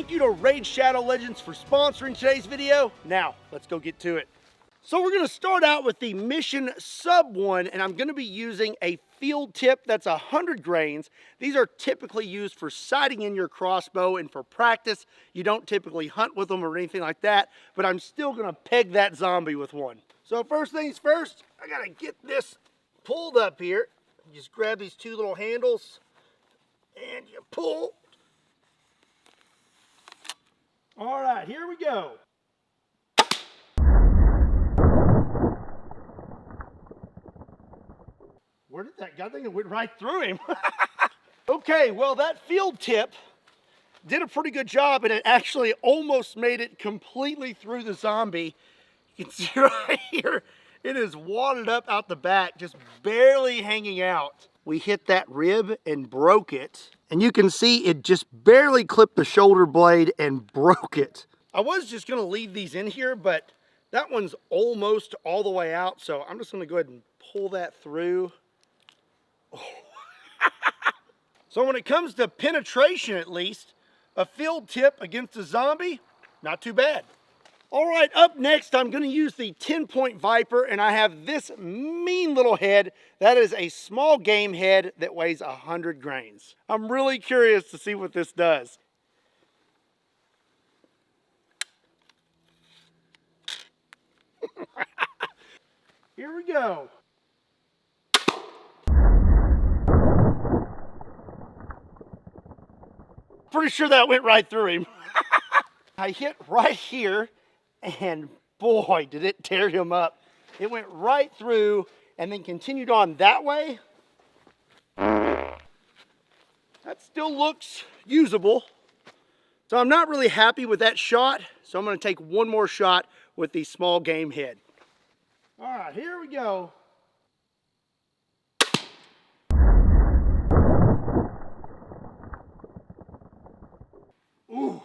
thank you to Raid Shadow Legends for sponsoring today's video. Now, let's go get to it. So we're gonna start out with the Mission Sub 1, and I'm gonna be using a field tip that's 100 grains. These are typically used for sighting in your crossbow and for practice. You don't typically hunt with them or anything like that, but I'm still gonna peg that zombie with one. So first things first, I gotta get this pulled up here. You just grab these two little handles and you pull. All right, here we go. Where did that go? I think it went right through him. Okay, well, that field tip did a pretty good job, and it actually almost made it completely through the zombie. You can see right here, it is wadded up out the back, just barely hanging out. We hit that rib and broke it, and you can see it just barely clipped the shoulder blade and broke it. I was just gonna leave these in here, but that one's almost all the way out, so I'm just gonna go ahead and pull that through. So when it comes to penetration, at least, a field tip against a zombie, not too bad. All right, up next, I'm gonna use the 10-point Viper, and I have this mean little head. That is a small game head that weighs 100 grains. I'm really curious to see what this does. Here we go. Pretty sure that went right through him. I hit right here, and boy, did it tear him up. It went right through and then continued on that way. That still looks usable. So I'm not really happy with that shot, so I'm gonna take one more shot with the small game head. All right, here we go. Ooh,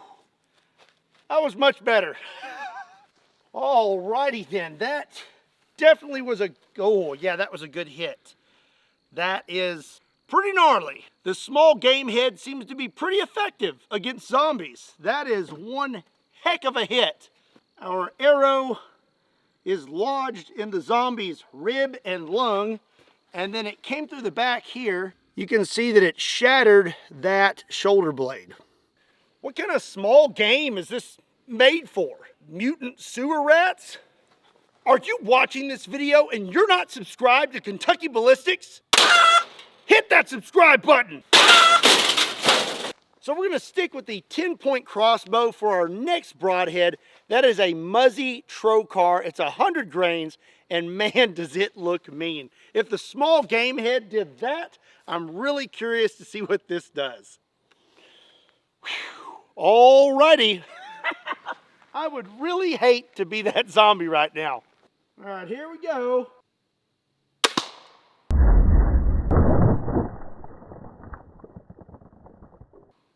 that was much better. Alrighty then, that definitely was oh yeah, that was a good hit. That is pretty gnarly. The small game head seems to be pretty effective against zombies. That is one heck of a hit. Our arrow is lodged in the zombie's rib and lung, and then it came through the back here. You can see that it shattered that shoulder blade. What kind of small game is this made for? Mutant sewer rats? Are you watching this video and you're not subscribed to Kentucky Ballistics? Hit that subscribe button! So we're gonna stick with the 10-point crossbow for our next broadhead. That is a Muzzy Trocar. It's 100 grains, and man, does it look mean. If the small game head did that, I'm really curious to see what this does. Whew. Alrighty. I would really hate to be that zombie right now. All right, here we go.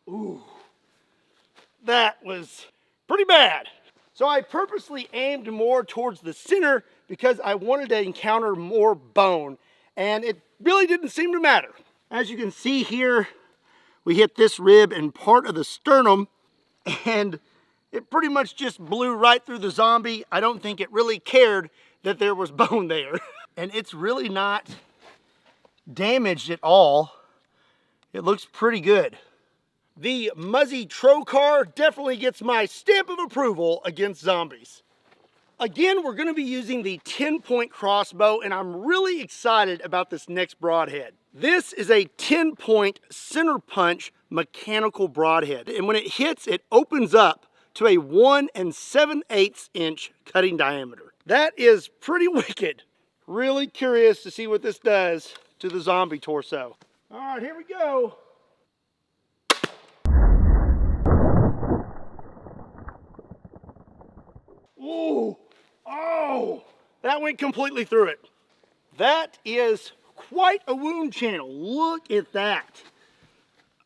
Ooh, that was pretty bad. So I purposely aimed more towards the center because I wanted to encounter more bone, and it really didn't seem to matter. As you can see here, we hit this rib and part of the sternum, and it pretty much just blew right through the zombie. I don't think it really cared that there was bone there. And it's really not damaged at all. It looks pretty good. The Muzzy Trocar definitely gets my stamp of approval against zombies. Again, we're gonna be using the 10-point crossbow, and I'm really excited about this next broadhead. This is a 10-point center punch mechanical broadhead, and when it hits, it opens up to a 1 7/8 inch cutting diameter. That is pretty wicked. Really curious to see what this does to the zombie torso. All right, here we go. Ooh, oh, that went completely through it. That is quite a wound channel. Look at that.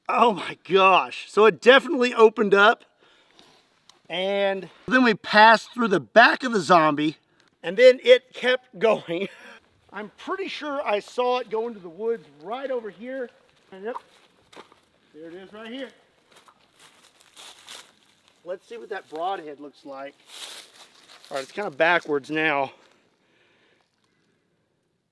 Oh my gosh. So it definitely opened up, and then we passed through the back of the zombie, and then it kept going. I'm pretty sure I saw it go into the woods right over here. And yep, there it is right here. Let's see what that broadhead looks like. All right, it's kind of backwards now.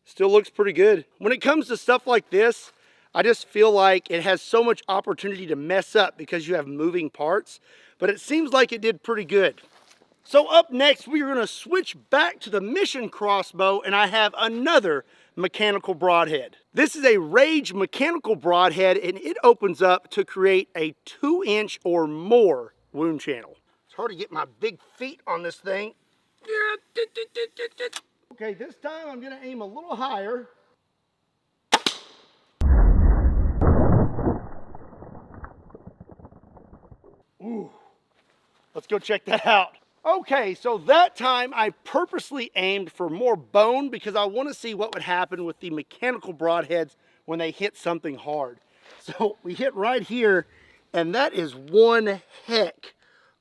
Still looks pretty good. When it comes to stuff like this, I just feel like it has so much opportunity to mess up because you have moving parts, but it seems like it did pretty good. So up next, we're gonna switch back to the Mission crossbow, and I have another mechanical broadhead. This is a Rage mechanical broadhead, and it opens up to create a 2-inch or more wound channel. It's hard to get my big feet on this thing. Okay, this time I'm gonna aim a little higher. Ooh, let's go check that out. Okay, so that time I purposely aimed for more bone because I want to see what would happen with the mechanical broadheads when they hit something hard. So we hit right here, and that is one heck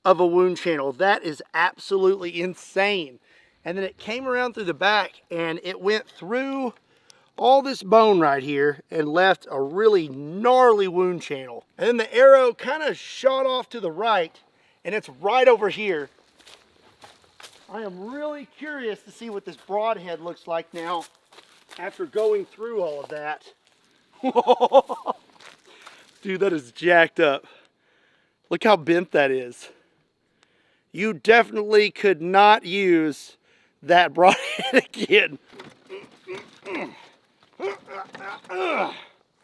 of a wound channel. That is absolutely insane. And then it came around through the back, and it went through all this bone right here and left a really gnarly wound channel. And then the arrow kind of shot off to the right, and it's right over here. I am really curious to see what this broadhead looks like now after going through all of that. Dude, that is jacked up. Look how bent that is. You definitely could not use that broadhead again.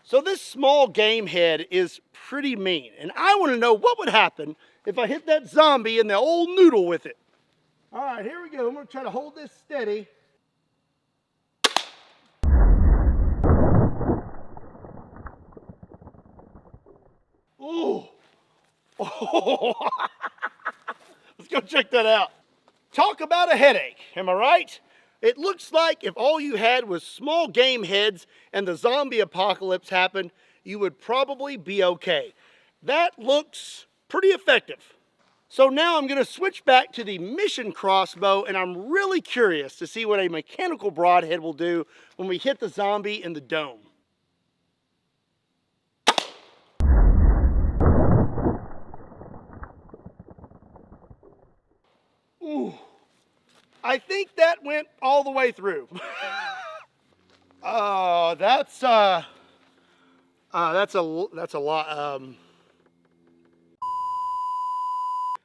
So this small game head is pretty mean, and I want to know what would happen if I hit that zombie in the old noodle with it. All right, here we go. I'm going to try to hold this steady. Ooh. Oh. Let's go check that out. Talk about a headache, am I right? It looks like if all you had was small game heads and the zombie apocalypse happened, you would probably be okay. That looks pretty effective. So now I'm going to switch back to the Mission crossbow, and I'm really curious to see what a mechanical broadhead will do when we hit the zombie in the dome. Ooh, I think that went all the way through. Oh, that's a lot.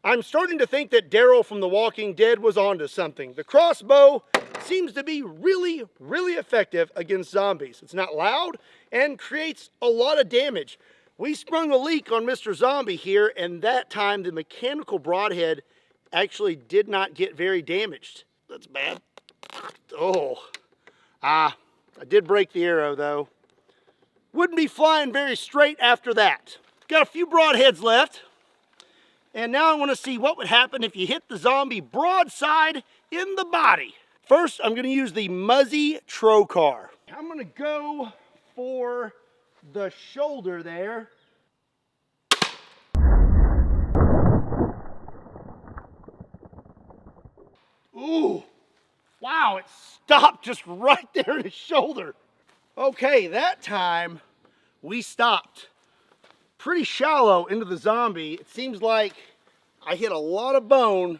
I'm starting to think that Daryl from The Walking Dead was onto something. The crossbow seems to be really, really effective against zombies. It's not loud and creates a lot of damage. We sprung a leak on Mr. Zombie here, and that time the mechanical broadhead actually did not get very damaged. That's bad. Oh. I did break the arrow though. Wouldn't be flying very straight after that. Got a few broadheads left. And now I want to see what would happen if you hit the zombie broadside in the body. First, I'm going to use the Muzzy Trocar. I'm going to go for the shoulder there. Ooh, wow, it stopped just right there in his shoulder. Okay, that time we stopped pretty shallow into the zombie. It seems like I hit a lot of bone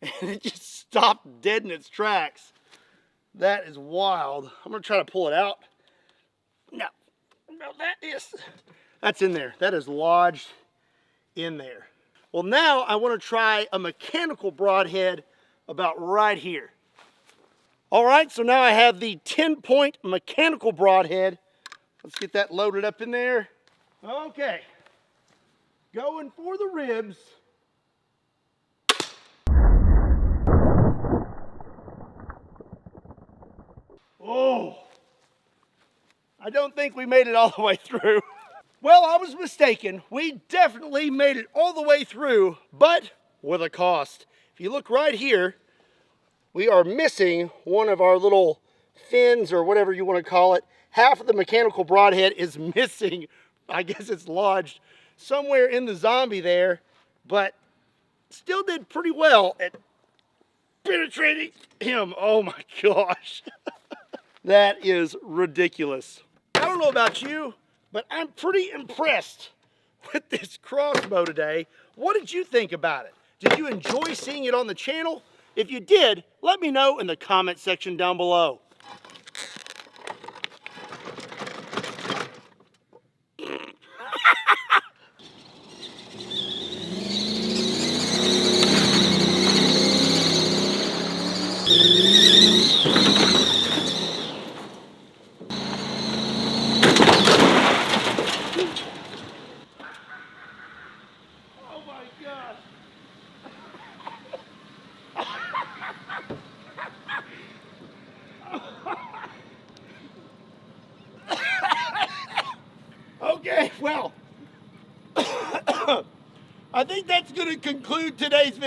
and it just stopped dead in its tracks. That is wild. I'm gonna try to pull it out. No, that's in there. That is lodged in there. Well, now I want to try a mechanical broadhead about right here. All right, so now I have the 10-point mechanical broadhead. Let's get that loaded up in there. Okay, going for the ribs. Oh, I don't think we made it all the way through. Well, I was mistaken. We definitely made it all the way through, but with a cost. If you look right here, we are missing one of our little fins or whatever you want to call it. Half of the mechanical broadhead is missing. I guess it's lodged somewhere in the zombie there, but still did pretty well at penetrating him. Oh my gosh. That is ridiculous. I don't know about you, but I'm pretty impressed with this crossbow today. What did you think about it? Did you enjoy seeing it on the channel? If you did, let me know in the comment section down below. Oh my God. Okay, well, I think that's going to conclude today's video.